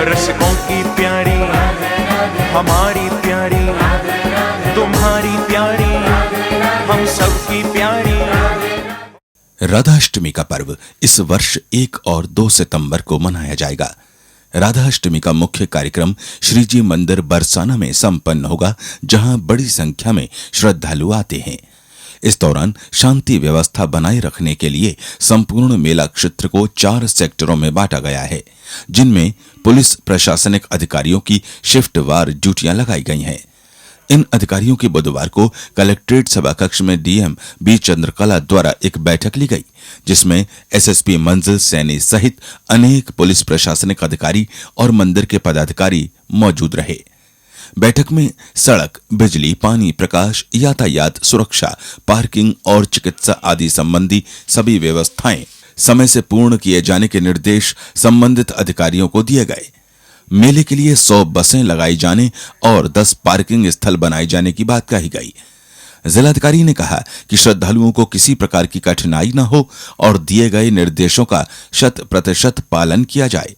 रसिकों की प्यारी हमारी प्यारी, तुम्हारी प्यारी हम सबकी प्यारी। राधाष्टमी का पर्व इस वर्ष 1 और 2 सितंबर को मनाया जाएगा। राधाष्टमी का मुख्य कार्यक्रम श्रीजी मंदिर बरसाना में संपन्न होगा, जहां बड़ी संख्या में श्रद्धालु आते हैं। इस दौरान शांति व्यवस्था बनाए रखने के लिए संपूर्ण मेला क्षेत्र को 4 सेक्टरों में बांटा गया है, जिनमें पुलिस प्रशासनिक अधिकारियों की शिफ्टवार ड्यूटियां लगाई गई हैं। इन अधिकारियों की बुधवार को कलेक्ट्रेट सभाकक्ष में डीएम बी चंद्रकला द्वारा एक बैठक ली गई, जिसमें एसएसपी मंजिल सैनी सहित अनेक पुलिस प्रशासनिक अधिकारी और मंदिर के पदाधिकारी मौजूद रहे। बैठक में सड़क, बिजली, पानी, प्रकाश, यातायात, सुरक्षा, पार्किंग और चिकित्सा आदि संबंधी सभी व्यवस्थाएं समय से पूर्ण किए जाने के निर्देश संबंधित अधिकारियों को दिए गए। मेले के लिए 100 बसें लगाई जाने और 10 पार्किंग स्थल बनाए जाने की बात कही गई। जिलाधिकारी ने कहा कि श्रद्धालुओं को किसी प्रकार की कठिनाई न हो और दिए गए निर्देशों का 100% पालन किया जाए।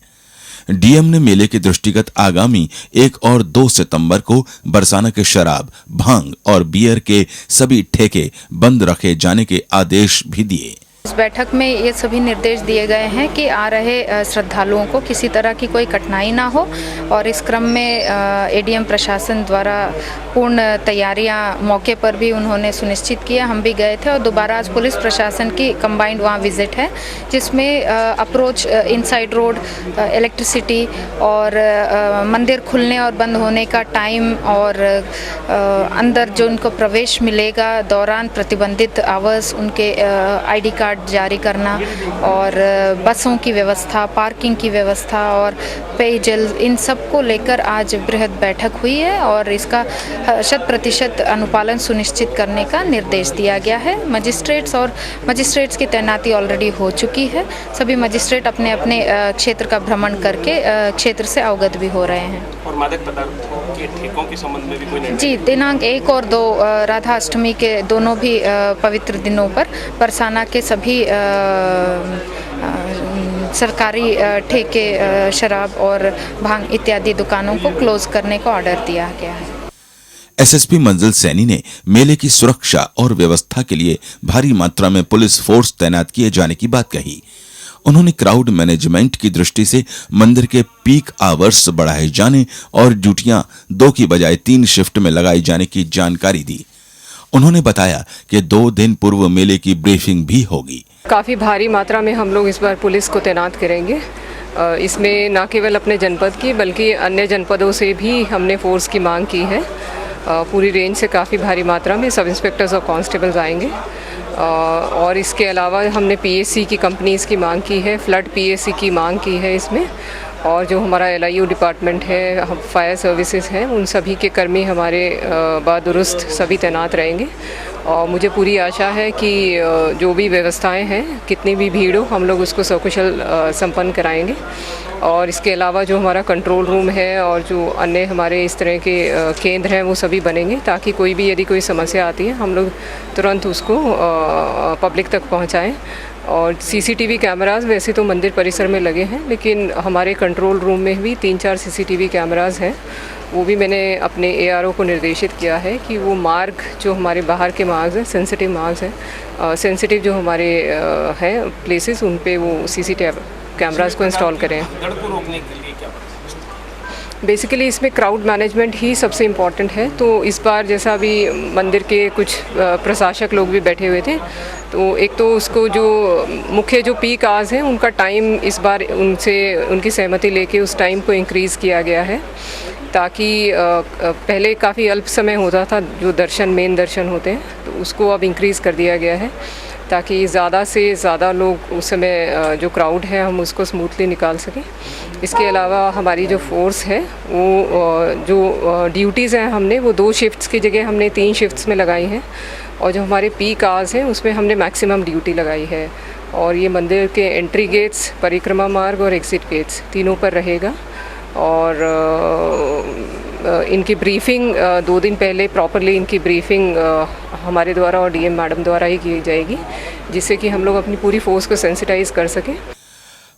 डीएम ने मेले के दृष्टिगत आगामी 1 और 2 सितंबर को बरसाना के शराब, भांग और बियर के सभी ठेके बंद रखे जाने के आदेश भी दिए। इस बैठक में ये सभी निर्देश दिए गए हैं कि आ रहे श्रद्धालुओं को किसी तरह की कोई कठिनाई ना हो, और इस क्रम में एडीएम प्रशासन द्वारा पूर्ण तैयारियां मौके पर भी उन्होंने सुनिश्चित किया। हम भी गए थे और दोबारा आज पुलिस प्रशासन की कंबाइंड वहाँ विजिट है, जिसमें अप्रोच, इनसाइड रोड, इलेक्ट्रिसिटी और मंदिर खुलने और बंद होने का टाइम और अंदर जो उनको प्रवेश मिलेगा दौरान प्रतिबंधित आवर्स, उनके आईडी कार्ड जारी करना और बसों की व्यवस्था, पार्किंग की व्यवस्था और पेयजल, इन सब को लेकर आज बृहद बैठक हुई है और इसका 100% अनुपालन सुनिश्चित करने का निर्देश दिया गया है। मजिस्ट्रेट्स की तैनाती ऑलरेडी हो चुकी है। सभी मजिस्ट्रेट अपने अपने क्षेत्र का भ्रमण करके क्षेत्र से अवगत भी हो रहे हैं। और मादक पदार्थों के ठेकों के संबंध में भी कोई निर्णय? जी, दिनांक 1 और 2 राधा अष्टमी के दोनों भी पवित्र दिनों पर बरसाना के सभी सरकारी ठेके, शराब और भांग इत्यादि दुकानों को क्लोज करने का ऑर्डर दिया गया है। एसएसपी मंजिल सैनी ने मेले की सुरक्षा और व्यवस्था के लिए भारी मात्रा में पुलिस फोर्स तैनात किए जाने की बात कही। उन्होंने क्राउड मैनेजमेंट की दृष्टि से मंदिर के पीक आवर्स बढ़ाए जाने और ड्यूटियां 2 की बजाय 3 शिफ्ट में लगाई जाने की जानकारी दी। उन्होंने बताया कि 2 दिन पूर्व मेले की ब्रीफिंग भी होगी। काफ़ी भारी मात्रा में हम लोग इस बार पुलिस को तैनात करेंगे। इसमें न केवल अपने जनपद की बल्कि अन्य जनपदों से भी हमने फोर्स की मांग की है। पूरी रेंज से काफ़ी भारी मात्रा में सब इंस्पेक्टर्स और कांस्टेबल्स आएंगे। और इसके अलावा हमने पीएससी की कंपनीज़ की मांग की है, फ्लड पीएससी की मांग की है इसमें, और जो हमारा एलआईयू डिपार्टमेंट है, फायर सर्विसेज हैं, उन सभी के कर्मी हमारे बादुरुस्त सभी तैनात रहेंगे। और मुझे पूरी आशा है कि जो भी व्यवस्थाएं हैं, कितनी भी भीड़ हो, हम लोग उसको सकुशल संपन्न कराएंगे। और इसके अलावा जो हमारा कंट्रोल रूम है और जो अन्य हमारे इस तरह के केंद्र हैं वो सभी बनेंगे, ताकि कोई भी यदि कोई समस्या आती है हम लोग तुरंत उसको पब्लिक तक पहुंचाएं। और सीसीटीवी कैमरास वैसे तो मंदिर परिसर में लगे हैं, लेकिन हमारे कंट्रोल रूम में भी 3-4 सीसीटीवी कैमरास हैं। वो भी मैंने अपने एआरओ को निर्देशित किया है कि वो मार्ग जो हमारे बाहर के मार्ग हैं, सेंसिटिव मार्ग हैं, सेंसिटिव जो हमारे हैं प्लेसेस, उन पे वो सीसीटीवी कैमरास को इंस्टॉल करें। भगदड़ को रोकने के लिए क्या? बेसिकली इसमें क्राउड मैनेजमेंट ही सबसे इम्पॉर्टेंट है। तो इस बार जैसा भी मंदिर के कुछ प्रशासक लोग भी बैठे हुए थे, तो एक तो उसको जो मुख्य जो पीक आवर्स हैं उनका टाइम इस बार उनकी सहमति लेके उस टाइम को इंक्रीज़ किया गया है, ताकि पहले काफ़ी अल्प समय होता था जो मेन दर्शन होते हैं, तो उसको अब इंक्रीज़ कर दिया गया है, ताकि ज़्यादा से ज़्यादा लोग उस समय जो क्राउड है हम उसको स्मूथली निकाल सकें। इसके अलावा हमारी जो फोर्स है वो जो ड्यूटीज़ हैं हमने वो 2 शिफ्ट्स की जगह हमने 3 शिफ्ट्स में लगाई हैं, और जो हमारे पीक आवर्स हैं उसमें हमने मैक्सिमम ड्यूटी लगाई है। और ये मंदिर के एंट्री गेट्स, परिक्रमा मार्ग और एग्ज़िट गेट्स तीनों पर रहेगा। और इनकी ब्रीफिंग 2 दिन पहले प्रॉपरली इनकी ब्रीफिंग हमारे द्वारा और डीएम मैडम द्वारा ही की जाएगी, जिससे कि हम लोग अपनी पूरी फोर्स को सेंसिटाइज कर सकें।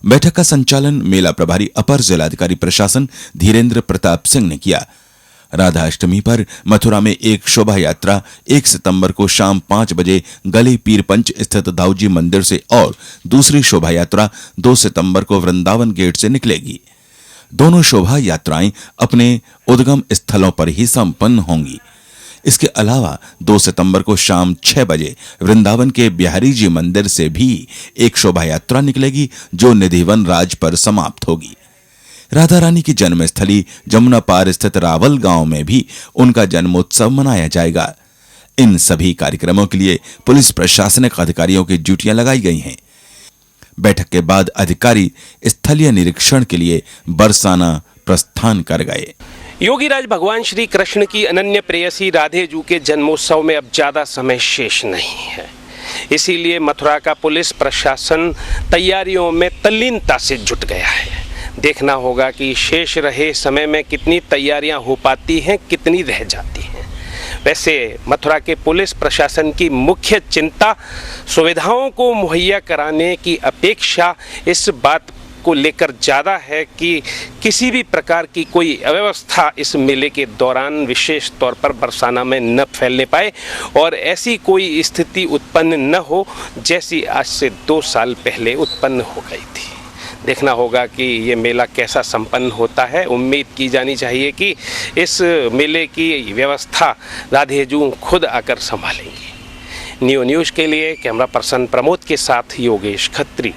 बैठक का संचालन मेला प्रभारी अपर जिलाधिकारी प्रशासन धीरेन्द्र प्रताप सिंह ने किया। राधा अष्टमी पर मथुरा में एक शोभा यात्रा 1 सितंबर को शाम 5 बजे गली पीरपंच स्थित दाऊजी मंदिर से और दूसरी शोभा यात्रा 2 सितंबर को वृंदावन गेट से निकलेगी। दोनों शोभा यात्राएं अपने उद्गम स्थलों पर ही संपन्न होंगी। इसके अलावा 2 सितंबर को शाम 6 बजे वृंदावन के बिहारी जी मंदिर से भी एक शोभा यात्रा निकलेगी जो निधिवन राज पर समाप्त होगी। राधा रानी की जन्मस्थली जमुना पार स्थित रावल गांव में भी उनका जन्मोत्सव मनाया जाएगा। इन सभी कार्यक्रमों के लिए पुलिस प्रशासनिक अधिकारियों की ड्यूटियां लगाई गई हैं। बैठक के बाद अधिकारी स्थलीय निरीक्षण के लिए बरसाना प्रस्थान कर गए। योगीराज भगवान श्री कृष्ण की अनन्य प्रेयसी राधे जू के जन्मोत्सव में अब ज़्यादा समय शेष नहीं है, इसीलिए मथुरा का पुलिस प्रशासन तैयारियों में तल्लीनता से जुट गया है। देखना होगा कि शेष रहे समय में कितनी तैयारियां हो पाती हैं, कितनी रह जाती हैं। वैसे मथुरा के पुलिस प्रशासन की मुख्य चिंता सुविधाओं को मुहैया कराने की अपेक्षा इस बात को लेकर ज़्यादा है कि किसी भी प्रकार की कोई अव्यवस्था इस मेले के दौरान विशेष तौर पर बरसाना में न फैलने पाए और ऐसी कोई स्थिति उत्पन्न न हो जैसी आज से 2 साल पहले उत्पन्न हो गई थी। देखना होगा कि ये मेला कैसा संपन्न होता है। उम्मीद की जानी चाहिए कि इस मेले की व्यवस्था राधे जू खुद आकर संभालेंगी। न्यूज़ के लिए कैमरा पर्सन प्रमोद के साथ योगेश खत्री।